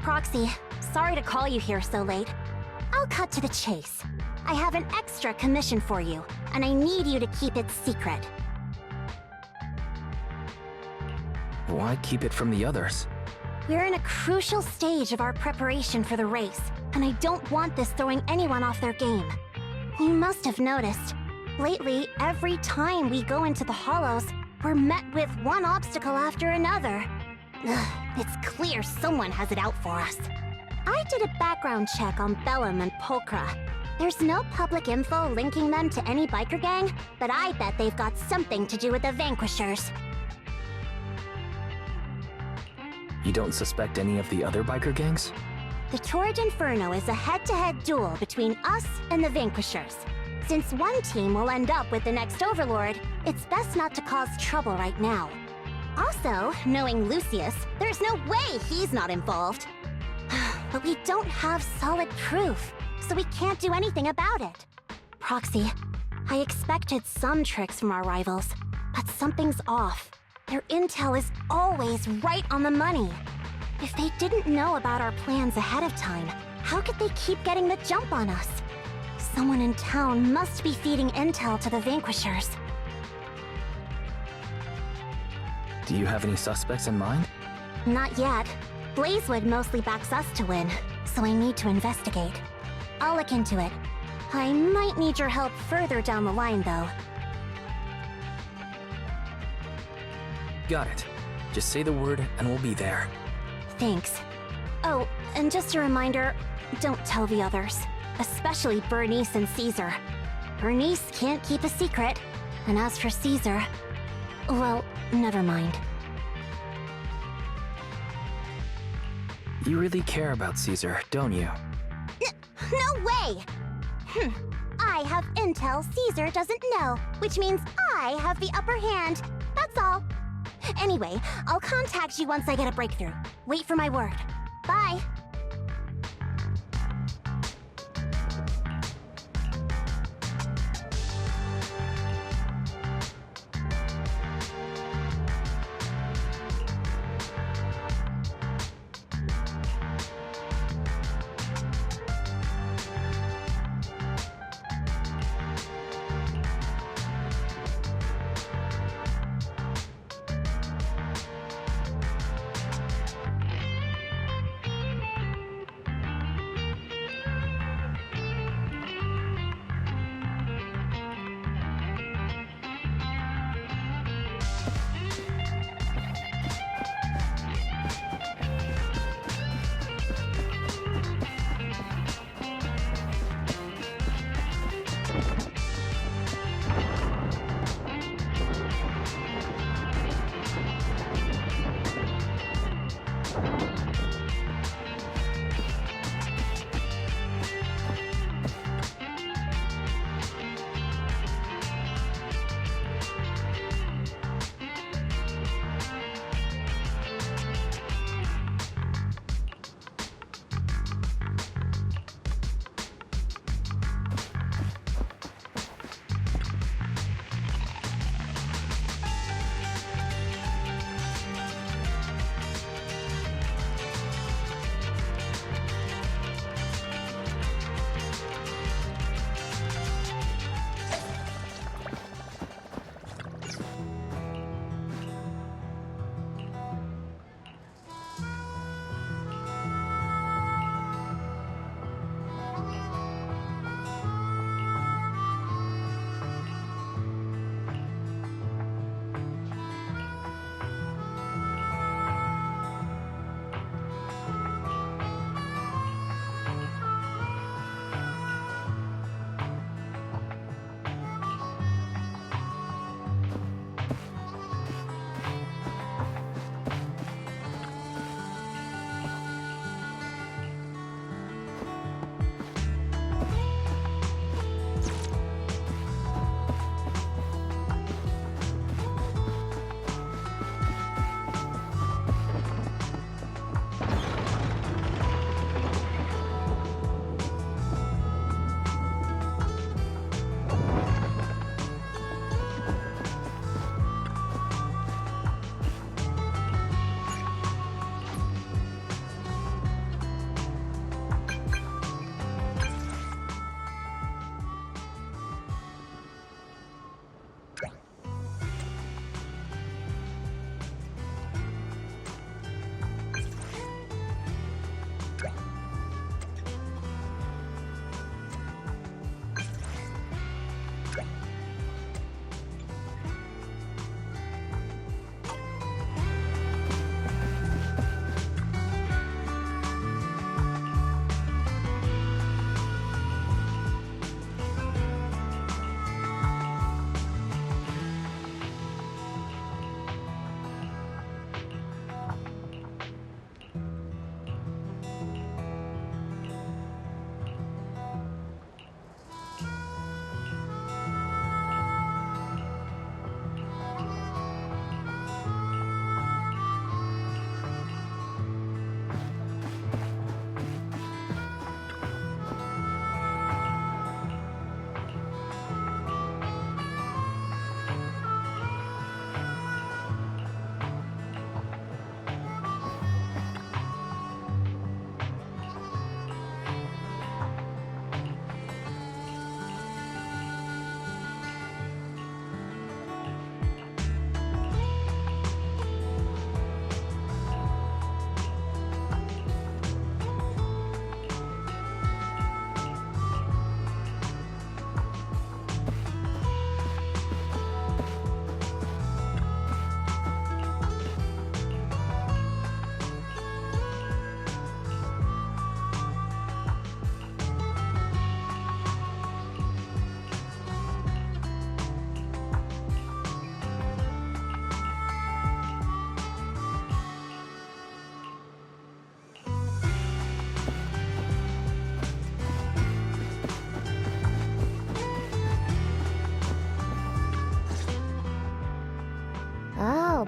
Proxy, sorry to call you here so late. I'll cut to the chase. I have an extra commission for you, and I need you to keep it secret. Why keep it from the others? We're in a crucial stage of our preparation for the race, and I don't want this throwing anyone off their game. You must have noticed. Lately, every time we go into the hollows, we're met with one obstacle after another. Ugh, it's clear someone has it out for us. I did a background check on Bellum and Pulchra. There's no public info linking them to any biker gang, but I bet they've got something to do with the Vanquishers. You don't suspect any of the other biker gangs? The Torrid Inferno is a head-to-head duel between us and the Vanquishers. Since one team will end up with the next Overlord, it's best not to cause trouble right now. Also, knowing Lucius, there's no way he's not involved. But we don't have solid proof, so we can't do anything about it. Proxy, I expected some tricks from our rivals, but something's off. Their intel is always right on the money. If they didn't know about our plans ahead of time, how could they keep getting the jump on us? Someone in town must be feeding intel to the Vanquishers. Do you have any suspects in mind? Not yet. Blazewood mostly backs us to win, so I need to investigate. I'll look into it. I might need your help further down the line, though. Got it. Just say the word and we'll be there. Thanks. Oh, and just a reminder, don't tell the others. Especially Bernice and Caesar. Bernice can't keep a secret, and as for Caesar, well, never mind. You really care about Caesar, don't you? No way! I have intel Caesar doesn't know, which means I have the upper hand. That's all. Anyway, I'll contact you once I get a breakthrough. Wait for my word. Bye!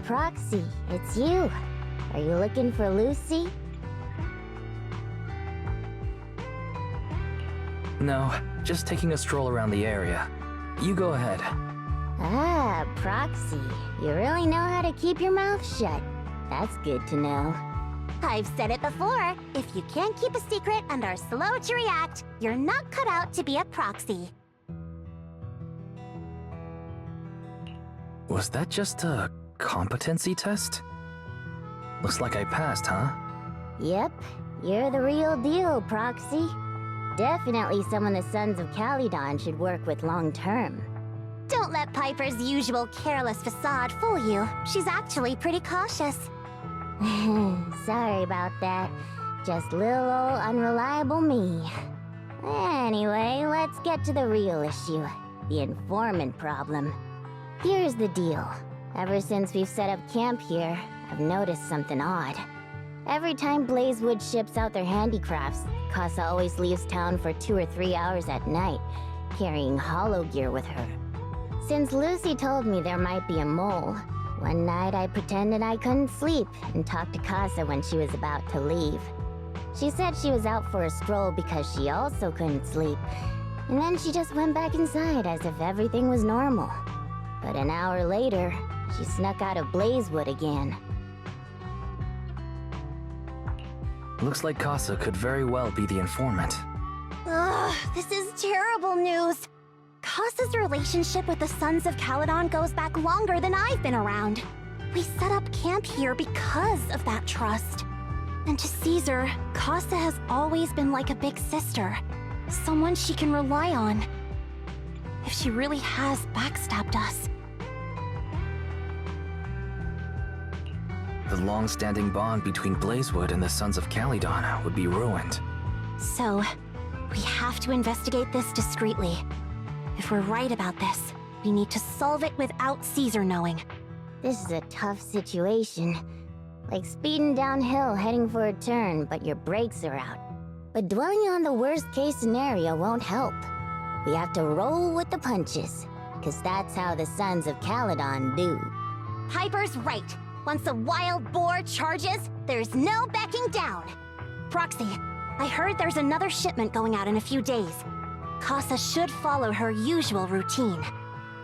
Proxy, it's you. Are you looking for Lucy? No, just taking a stroll around the area. You go ahead. Ah, Proxy. You really know how to keep your mouth shut. That's good to know. I've said it before. If you can't keep a secret and are slow to react, you're not cut out to be a proxy. Was that just a competency test? Looks like I passed, huh? Yep, you're the real deal, Proxy. Definitely someone the Sons of Calydon should work with long-term. Don't let Piper's usual careless facade fool you. She's actually pretty cautious. Sorry about that. Just little old unreliable me. Anyway, let's get to the real issue. The informant problem. Here's the deal. Ever since we've set up camp here, I've noticed something odd. Every time Blazewood ships out their handicrafts, Casa always leaves town for 2 or 3 hours at night, carrying hollow gear with her. Since Lucy told me there might be a mole, one night I pretended I couldn't sleep and talked to Casa when she was about to leave. She said she was out for a stroll because she also couldn't sleep, and then she just went back inside as if everything was normal. But an hour later, she snuck out of Blazewood again. Looks like Casa could very well be the informant. Ugh, this is terrible news. Casa's relationship with the Sons of Calydon goes back longer than I've been around. We set up camp here because of that trust. And to Caesar, Casa has always been like a big sister. Someone she can rely on. If she really has backstabbed us. The long-standing bond between Blazewood and the Sons of Calydon would be ruined. So, we have to investigate this discreetly. If we're right about this, we need to solve it without Caesar knowing. This is a tough situation. Like speeding downhill heading for a turn, but your brakes are out. But dwelling on the worst-case scenario won't help. We have to roll with the punches, because that's how the Sons of Calydon do. Piper's right. Once a wild boar charges, there's no backing down. Proxy, I heard there's another shipment going out in a few days. Casa should follow her usual routine.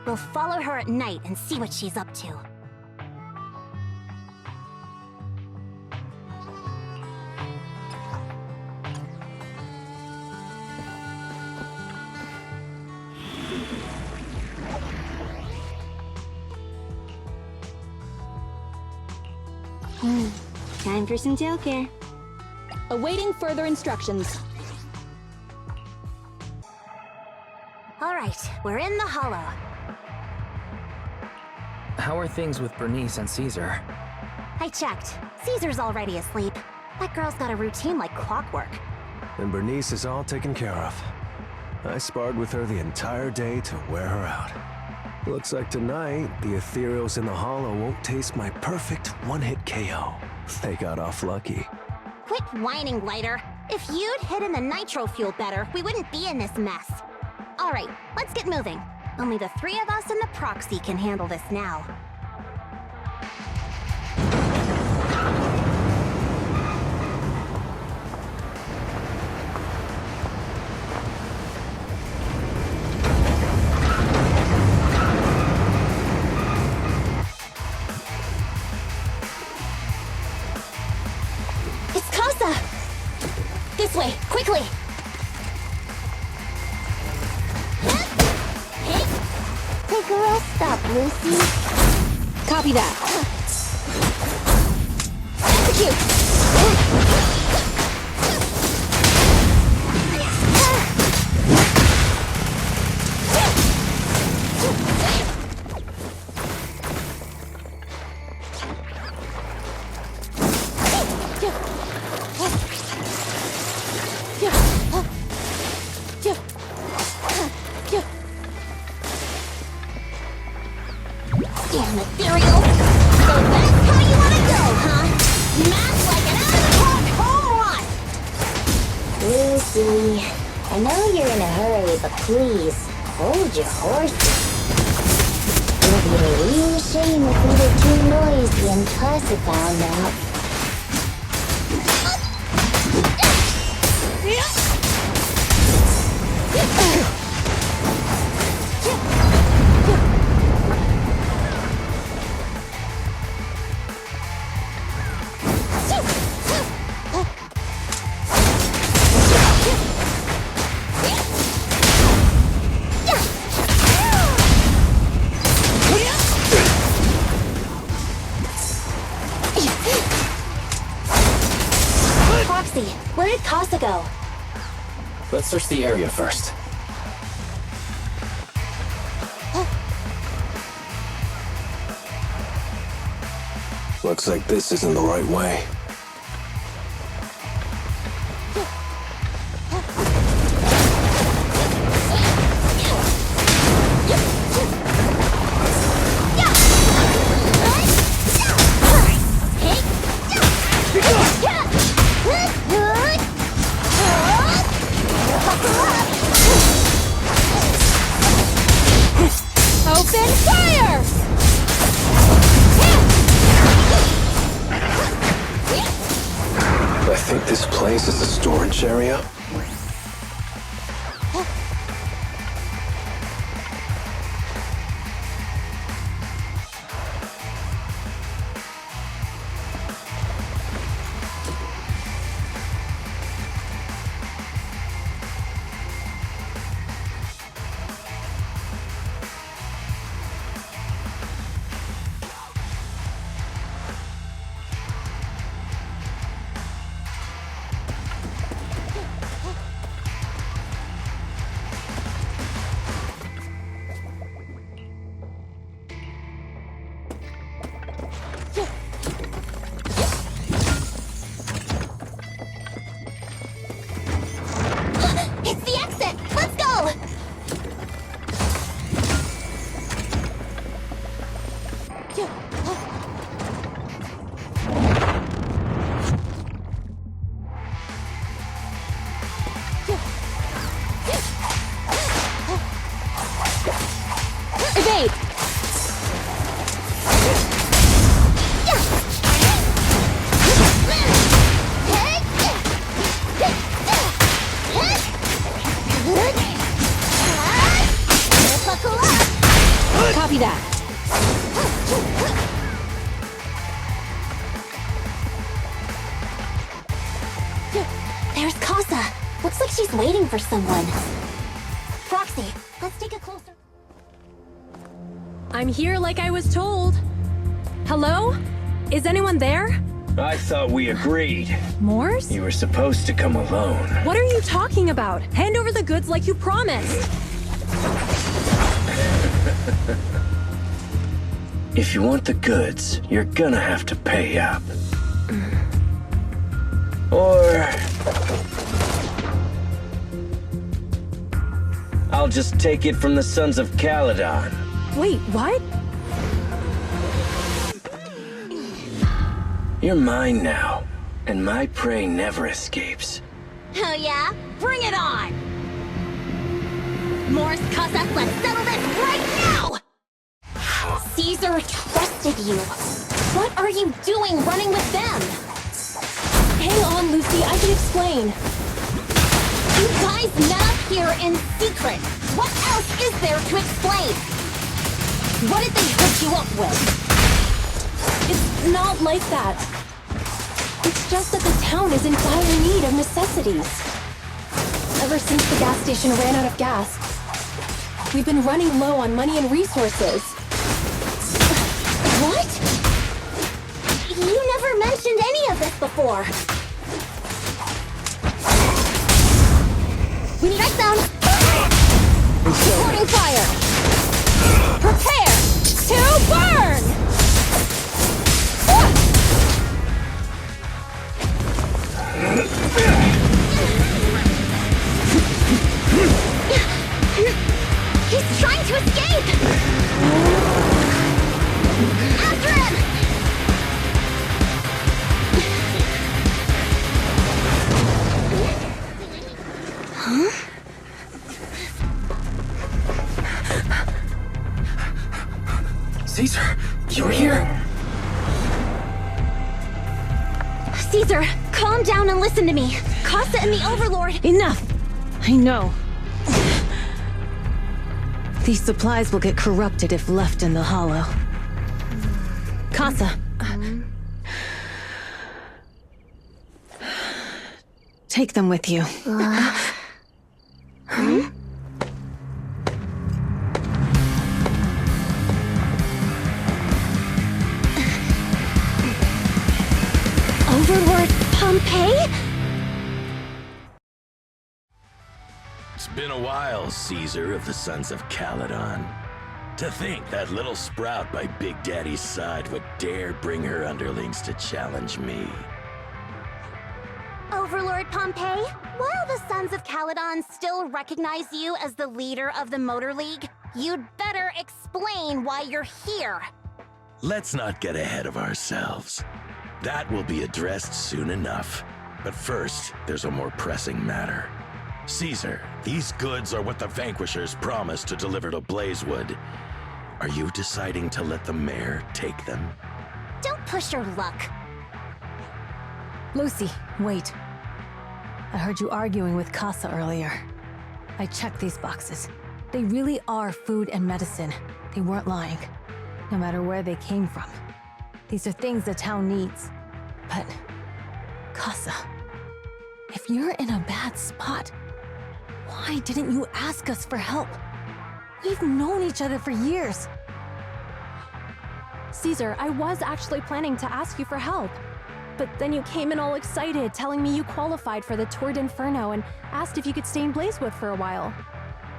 We'll follow her at night and see what she's up to. Time for some tail care. Awaiting further instructions. All right, we're in the hollow. How are things with Bernice and Caesar? I checked. Caesar's already asleep. That girl's got a routine like clockwork. And Bernice is all taken care of. I sparred with her the entire day to wear her out. Looks like tonight, the ethereals in the hollow won't taste my perfect one-hit KO. They got off lucky. Quit whining, Lighter. If you'd hidden the nitro fuel better, we wouldn't be in this mess. All right, let's get moving. Only the 3 of us and the proxy can handle this now. It's Casa! This way, quickly! Take a rest stop, Lucy. Copy that. Execute! Damn ethereal! So that's how you wanna go, huh? Smash like an out-of-the-park home run! Lucy, I know you're in a hurry, but please, hold your horses. It'd be a real shame if we were too noisy and Casa found out. Where did Casa go? Let's search the area first. Looks like this isn't the right way. Open fire! I think this place is a storage area. It's the exit! Let's go! Evade! Copy that. There's Casa. Looks like she's waiting for someone. Proxy, let's take a closer... I'm here like I was told. Hello? Is anyone there? I thought we agreed. Morse? You were supposed to come alone. What are you talking about? Hand over the goods like you promised. If you want the goods, you're gonna have to pay up. Or... I'll just take it from the Sons of Calydon. Wait, what? You're mine now, and my prey never escapes. Oh yeah? Bring it on! Morse, Casa, let's settle this right now! Caesar trusted you. What are you doing running with them? Hang on, Lucy, I can explain. You guys met up here in secret. What else is there to explain? What did they hook you up with? It's not like that. It's just that the town is in dire need of necessities. Ever since the gas station ran out of gas, we've been running low on money and resources. What? You never mentioned any of this before. We need ice Supporting fire! Prepare to burn! He's trying to escape! After him! Huh? Caesar, you're here? Caesar, calm down and listen to me. Casa and the Overlord. Enough! I know. These supplies will get corrupted if left in the hollow. Casa. Take them with you. Overlord Pompeii? It's been a while, Caesar of the Sons of Calydon. To think that little sprout by Big Daddy's side would dare bring her underlings to challenge me. Overlord Pompeii, while the Sons of Calydon still recognize you as the leader of the Motor League, you'd better explain why you're here. Let's not get ahead of ourselves. That will be addressed soon enough. But first, there's a more pressing matter. Caesar, these goods are what the Vanquishers promised to deliver to Blazewood. Are you deciding to let the mayor take them? Don't push your luck. Lucy, wait. I heard you arguing with Casa earlier. I checked these boxes. They really are food and medicine. They weren't lying, no matter where they came from. These are things the town needs. But, Casa, if you're in a bad spot, why didn't you ask us for help? We've known each other for years. Caesar, I was actually planning to ask you for help. But then you came in all excited, telling me you qualified for the Tour d'Inferno and asked if you could stay in Blazewood for a while.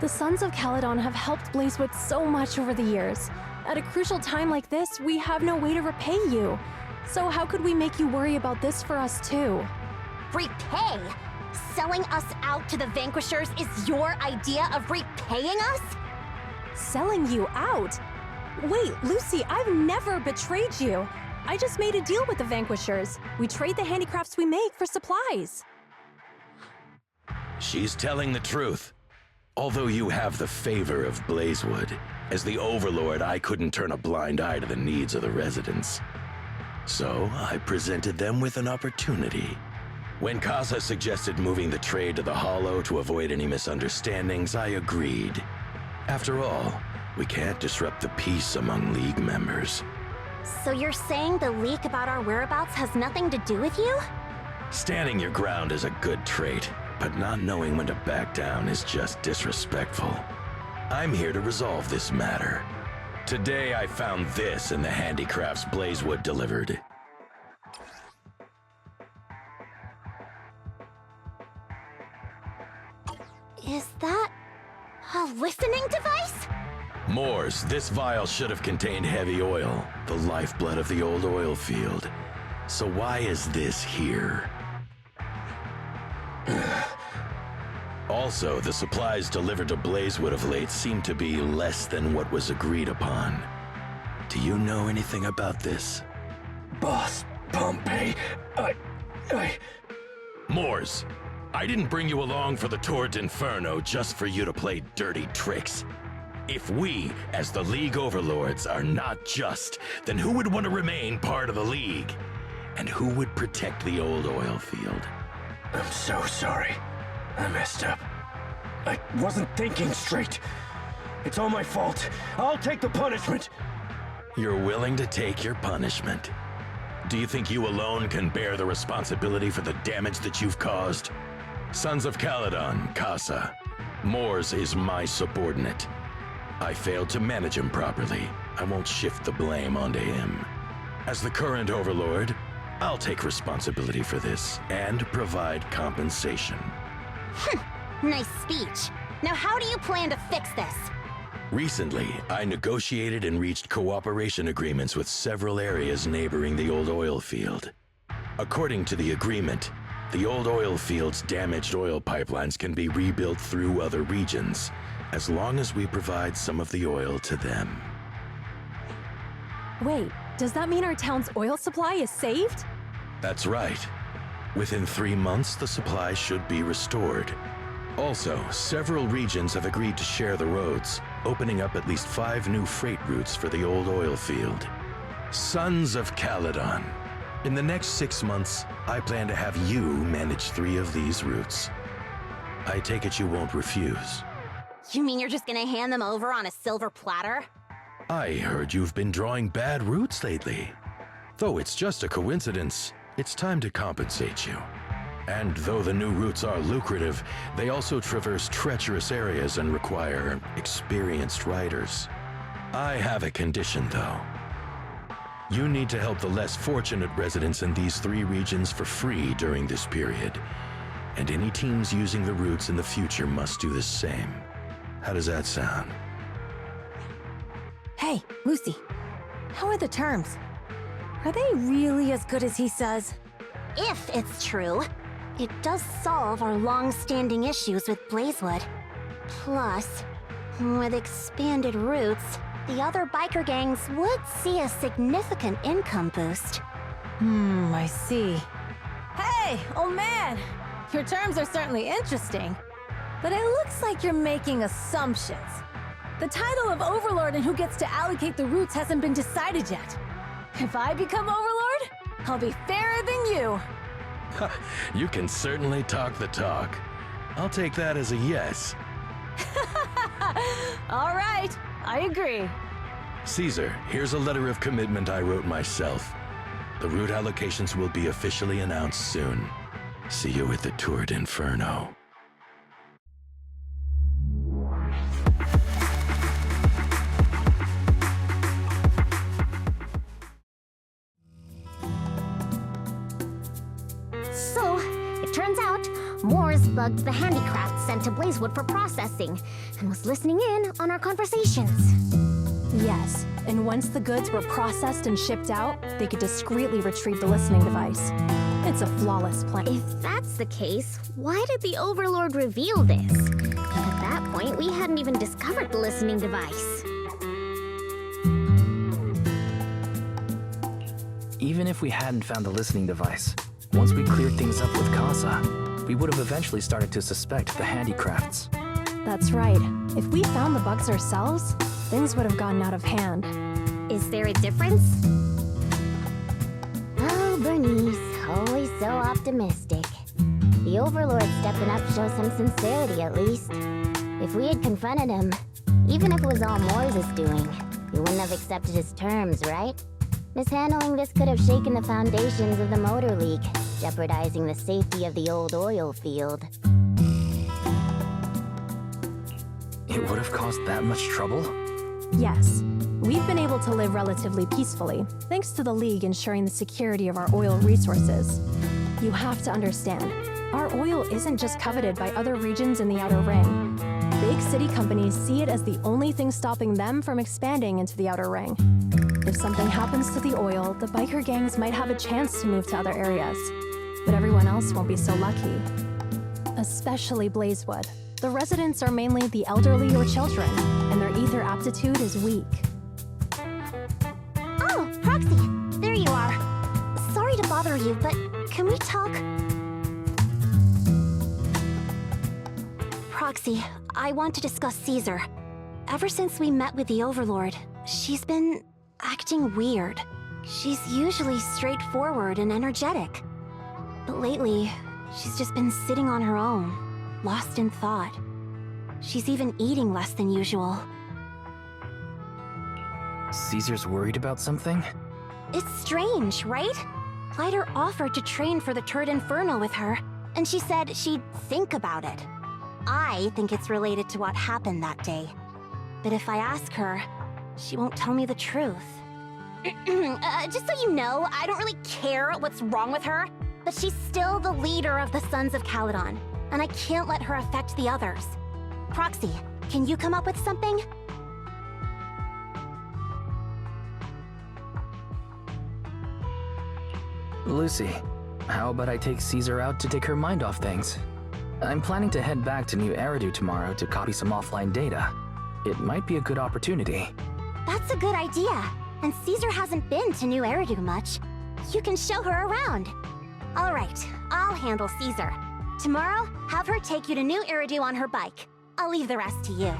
The Sons of Calydon have helped Blazewood so much over the years. At a crucial time like this, we have no way to repay you. So how could we make you worry about this for us too? Repay? Selling us out to the Vanquishers is your idea of repaying us? Selling you out? Wait, Lucy, I've never betrayed you. I just made a deal with the Vanquishers. We trade the handicrafts we make for supplies. She's telling the truth. Although you have the favor of Blazewood, as the Overlord, I couldn't turn a blind eye to the needs of the residents. So I presented them with an opportunity. When Casa suggested moving the trade to the Hollow to avoid any misunderstandings, I agreed. After all, we can't disrupt the peace among League members. So you're saying the leak about our whereabouts has nothing to do with you? Standing your ground is a good trait, but not knowing when to back down is just disrespectful. I'm here to resolve this matter. Today I found this in the handicrafts Blazewood delivered. Is that a listening device? Moors, this vial should have contained heavy oil, the lifeblood of the old oil field. So why is this here? Also, the supplies delivered to Blazewood of late seem to be less than what was agreed upon. Do you know anything about this? Boss, Pompeii, Moors, I didn't bring you along for the Tour d'Inferno just for you to play dirty tricks. If we, as the League Overlords, are not just, then who would want to remain part of the League? And who would protect the old oil field? I'm so sorry. I messed up. I wasn't thinking straight. It's all my fault. I'll take the punishment. You're willing to take your punishment. Do you think you alone can bear the responsibility for the damage that you've caused? Sons of Calydon, Casa. Moors is my subordinate. I failed to manage him properly. I won't shift the blame onto him. As the current Overlord, I'll take responsibility for this and provide compensation. Nice speech. Now how do you plan to fix this? Recently, I negotiated and reached cooperation agreements with several areas neighboring the old oil field. According to the agreement, the old oil field's damaged oil pipelines can be rebuilt through other regions, as long as we provide some of the oil to them. Wait, does that mean our town's oil supply is saved? That's right. Within 3 months, the supply should be restored. Also, several regions have agreed to share the roads, opening up at least 5 new freight routes for the old oil field. Sons of Calydon. In the next 6 months, I plan to have you manage 3 of these routes. I take it you won't refuse. You mean you're just gonna hand them over on a silver platter? I heard you've been drawing bad routes lately. Though it's just a coincidence, it's time to compensate you. And though the new routes are lucrative, they also traverse treacherous areas and require experienced riders. I have a condition, though. You need to help the less fortunate residents in these 3 regions for free during this period. And any teams using the routes in the future must do the same. How does that sound? Hey, Lucy. How are the terms? Are they really as good as he says? If it's true, it does solve our long-standing issues with Blazewood. Plus, with expanded routes, the other biker gangs would see a significant income boost. I see. Hey, old man! Your terms are certainly interesting, but it looks like you're making assumptions. The title of Overlord and who gets to allocate the routes hasn't been decided yet. If I become Overlord, I'll be fairer than you. You can certainly talk the talk. I'll take that as a yes. All right, I agree. Caesar, here's a letter of commitment I wrote myself. The route allocations will be officially announced soon. See you at the Tour d'Inferno. So, it turns out, Moores bugged the handicraft sent to Blazewood for processing, and was listening in on our conversations. Yes, and once the goods were processed and shipped out, they could discreetly retrieve the listening device. It's a flawless plan. If that's the case, why did the Overlord reveal this? At that point, we hadn't even discovered the listening device. Even if we hadn't found the listening device, once we cleared things up with Casa, we would have eventually started to suspect the handicrafts. That's right. If we found the bugs ourselves, things would have gotten out of hand. Is there a difference? Oh, Bernice, always so optimistic. The Overlord stepping up shows some sincerity, at least. If we had confronted him, even if it was all Moores' doing, he wouldn't have accepted his terms, right? Mishandling this could have shaken the foundations of the Motor League, jeopardizing the safety of the old oil field. It would have caused that much trouble? Yes. We've been able to live relatively peacefully, thanks to the League ensuring the security of our oil resources. You have to understand, our oil isn't just coveted by other regions in the Outer Ring. Big city companies see it as the only thing stopping them from expanding into the Outer Ring. If something happens to the oil, the biker gangs might have a chance to move to other areas. But everyone else won't be so lucky. Especially Blazewood. The residents are mainly the elderly or children, and their ether aptitude is weak. Oh, Proxy, there you are. Sorry to bother you, but can we talk? Proxy, I want to discuss Caesar. Ever since we met with the Overlord, she's been acting weird. She's usually straightforward and energetic. But lately, she's just been sitting on her own, lost in thought. She's even eating less than usual. Caesar's worried about something? It's strange, right? Lighter offered to train for the Tour d'Inferno with her, and she said she'd think about it. I think it's related to what happened that day. But if I ask her, she won't tell me the truth. Just so you know, I don't really care what's wrong with her, but she's still the leader of the Sons of Calydon, and I can't let her affect the others. Proxy, can you come up with something? Lucy, how about I take Caesar out to take her mind off things? I'm planning to head back to New Eridu tomorrow to copy some offline data. It might be a good opportunity. That's a good idea. And Caesar hasn't been to New Eridu much. You can show her around. All right, I'll handle Caesar. Tomorrow, have her take you to New Eridu on her bike. I'll leave the rest to you.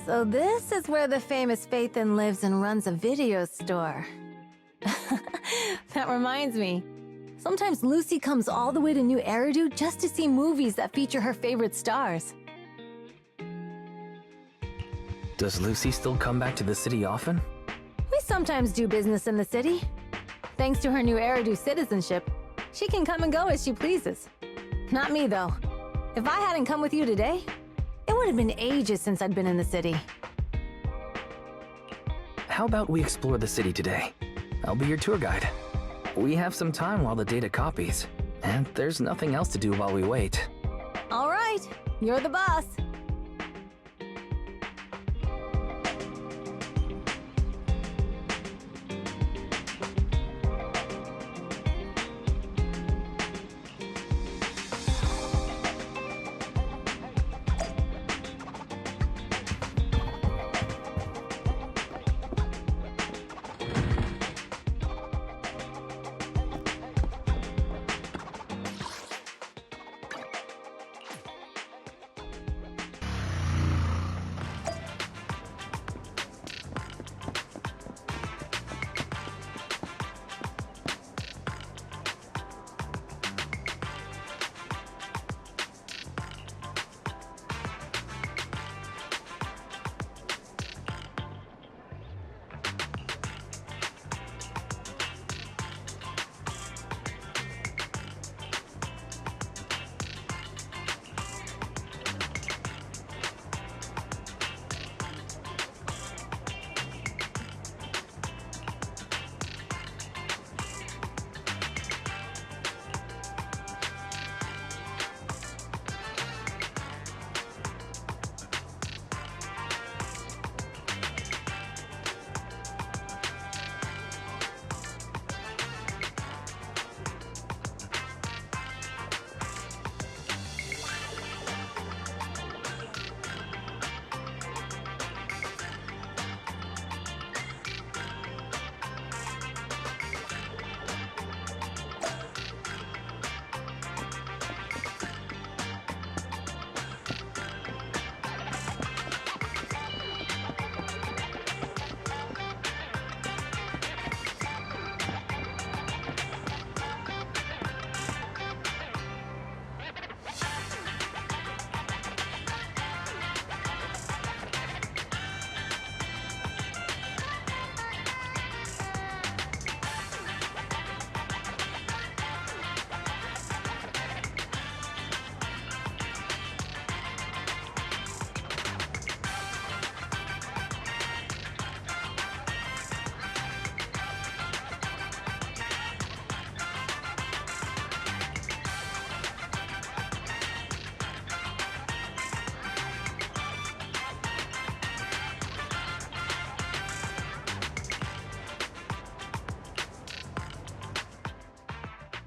So this is where the famous Phaethon lives and runs a video store. That reminds me. Sometimes Lucy comes all the way to New Eridu just to see movies that feature her favorite stars. Does Lucy still come back to the city often? We sometimes do business in the city. Thanks to her New Eridu citizenship, she can come and go as she pleases. Not me, though. If I hadn't come with you today, it would have been ages since I'd been in the city. How about we explore the city today? I'll be your tour guide. We have some time while the data copies, and there's nothing else to do while we wait. All right, you're the boss.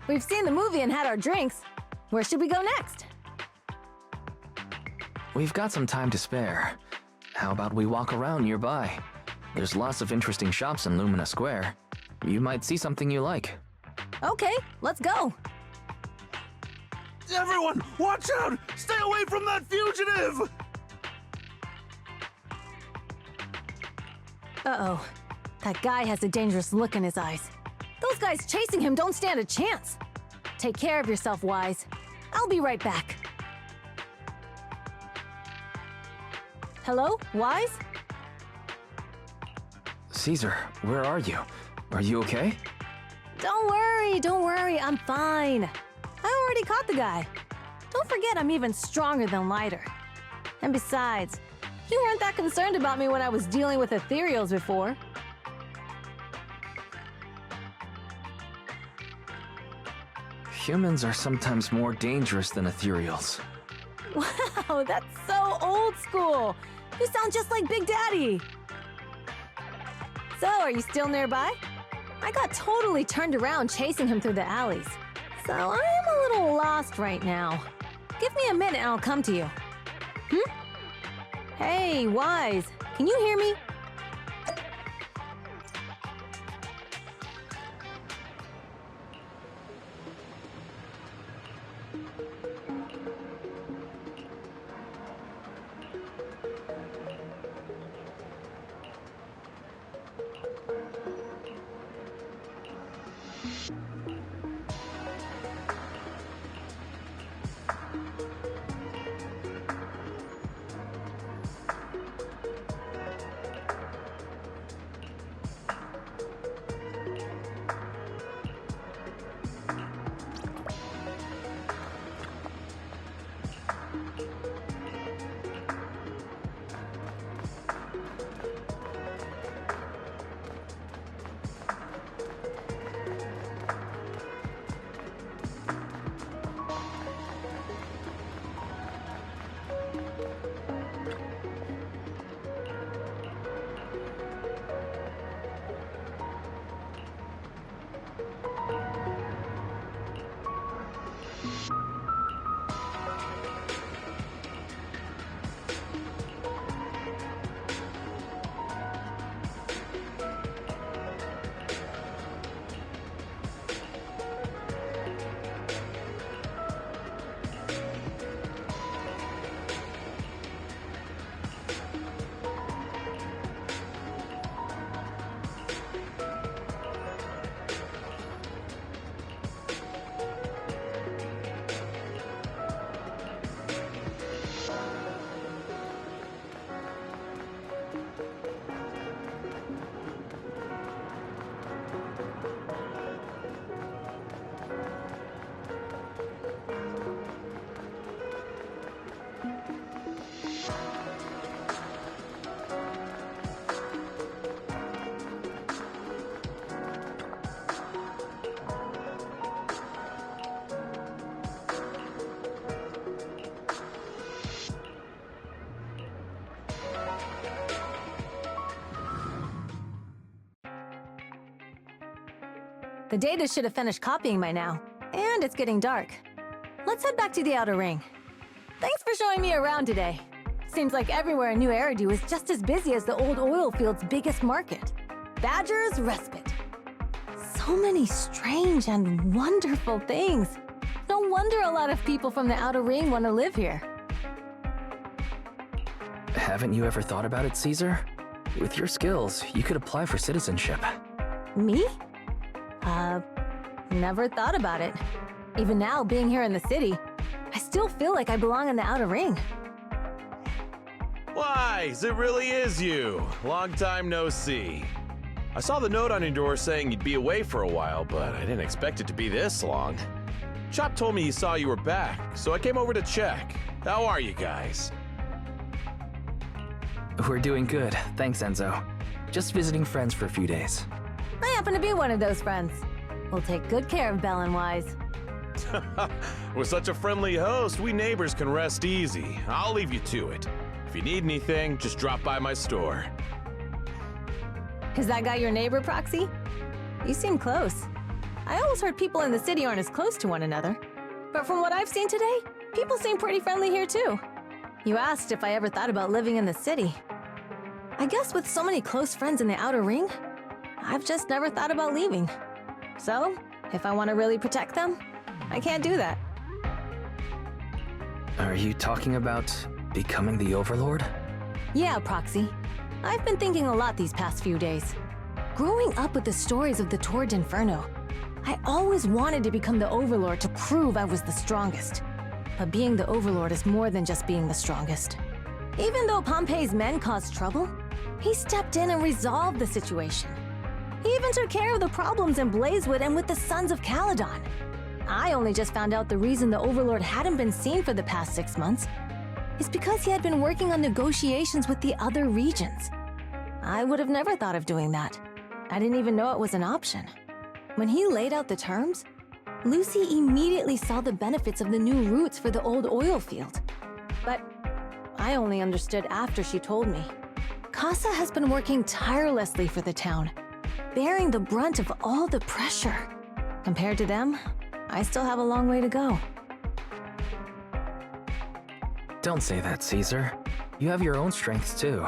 We've seen the movie and had our drinks. Where should we go next? We've got some time to spare. How about we walk around nearby? There's lots of interesting shops in Lumina Square. You might see something you like. Okay, let's go. Everyone, watch out! Stay away from that fugitive! Uh-oh. That guy has a dangerous look in his eyes. Those guys chasing him don't stand a chance. Take care of yourself, Wise. I'll be right back. Hello, Wise? Caesar, where are you? Are you okay? Don't worry, I'm fine. I already caught the guy. Don't forget I'm even stronger than Lighter. And besides, you weren't that concerned about me when I was dealing with ethereals before. Humans are sometimes more dangerous than ethereals. Wow, that's so old school. You sound just like Big Daddy. So, are you still nearby? I got totally turned around chasing him through the alleys. So I'm a little lost right now. Give me a minute and I'll come to you. Hey, Wise, can you hear me? The data should have finished copying by now, and it's getting dark. Let's head back to the outer ring. Thanks for showing me around today. Seems like everywhere in New Eridu is just as busy as the old oil field's biggest market. Badger's Respite. So many strange and wonderful things. No wonder a lot of people from the outer ring want to live here. Haven't you ever thought about it, Caesar? With your skills, you could apply for citizenship. Me? Never thought about it. Even now, being here in the city, I still feel like I belong in the outer ring. Wise, it really is you. Long time no see. I saw the note on your door saying you'd be away for a while, but I didn't expect it to be this long. Chop told me he saw you were back, so I came over to check. How are you guys? We're doing good, thanks Enzo. Just visiting friends for a few days. I happen to be one of those friends. We'll take good care of Belle and Wise. With such a friendly host, we neighbors can rest easy. I'll leave you to it. If you need anything, just drop by my store. Is that guy your neighbor, Proxy? You seem close. I always heard people in the city aren't as close to one another. But from what I've seen today, people seem pretty friendly here too. You asked if I ever thought about living in the city. I guess with so many close friends in the outer ring, I've just never thought about leaving. So, if I want to really protect them, I can't do that. Are you talking about becoming the Overlord? Yeah, Proxy. I've been thinking a lot these past few days. Growing up with the stories of the Torrid Inferno, I always wanted to become the Overlord to prove I was the strongest. But being the Overlord is more than just being the strongest. Even though Pompey's men caused trouble, he stepped in and resolved the situation. He even took care of the problems in Blazewood and with the Sons of Calydon. I only just found out the reason the Overlord hadn't been seen for the past 6 months is because he had been working on negotiations with the other regions. I would have never thought of doing that. I didn't even know it was an option. When he laid out the terms, Lucy immediately saw the benefits of the new routes for the old oil field. But I only understood after she told me. Casa has been working tirelessly for the town, bearing the brunt of all the pressure. Compared to them, I still have a long way to go. Don't say that, Caesar. You have your own strengths too.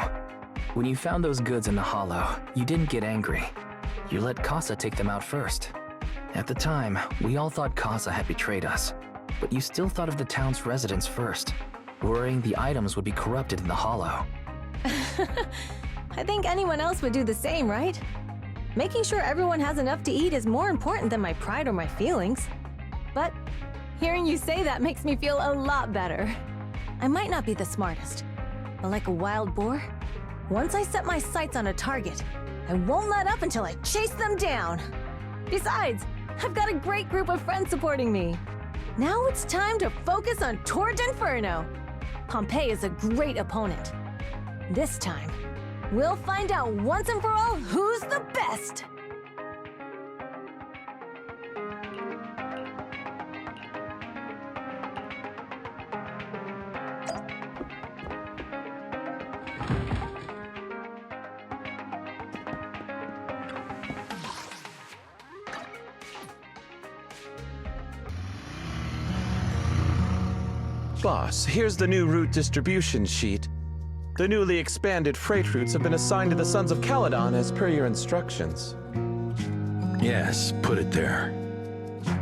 When you found those goods in the hollow, you didn't get angry. You let Casa take them out first. At the time, we all thought Casa had betrayed us, but you still thought of the town's residents first, worrying the items would be corrupted in the hollow. I think anyone else would do the same, right? Making sure everyone has enough to eat is more important than my pride or my feelings. But hearing you say that makes me feel a lot better. I might not be the smartest, but like a wild boar, once I set my sights on a target, I won't let up until I chase them down. Besides, I've got a great group of friends supporting me. Now it's time to focus on Torrid Inferno. Pompey is a great opponent. This time, we'll find out once and for all who's the best! Boss, here's the new route distribution sheet. The newly expanded freight routes have been assigned to the Sons of Calydon as per your instructions. Yes, put it there.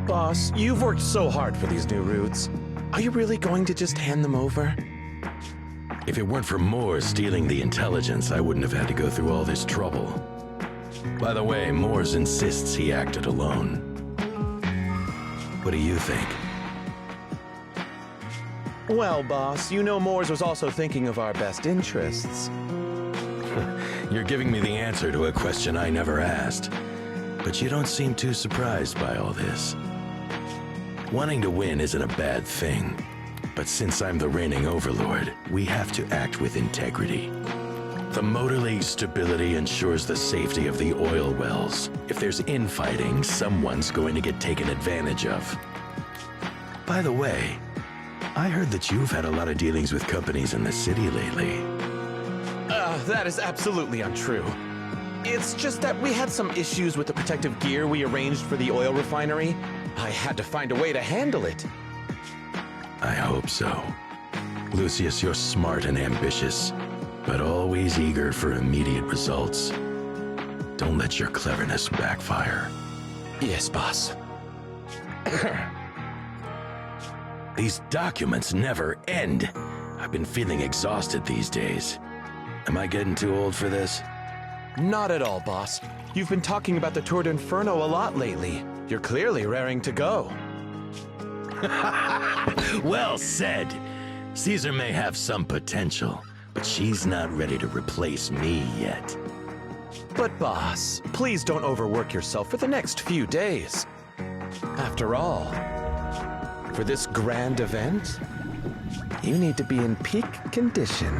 Boss, you've worked so hard for these new routes. Are you really going to just hand them over? If it weren't for Moores stealing the intelligence, I wouldn't have had to go through all this trouble. By the way, Moores insists he acted alone. What do you think? Well, boss, you know Moores was also thinking of our best interests. You're giving me the answer to a question I never asked. But you don't seem too surprised by all this. Wanting to win isn't a bad thing. But since I'm the reigning overlord, we have to act with integrity. The Motor League's stability ensures the safety of the oil wells. If there's infighting, someone's going to get taken advantage of. By the way, I heard that you've had a lot of dealings with companies in the city lately. That is absolutely untrue. It's just that we had some issues with the protective gear we arranged for the oil refinery. I had to find a way to handle it. I hope so. Lucius, you're smart and ambitious, but always eager for immediate results. Don't let your cleverness backfire. Yes, boss. These documents never end. I've been feeling exhausted these days. Am I getting too old for this? Not at all, boss. You've been talking about the Torrid Inferno a lot lately. You're clearly raring to go. Well said. Caesar may have some potential, but she's not ready to replace me yet. But boss, please don't overwork yourself for the next few days. After all, for this grand event, you need to be in peak condition.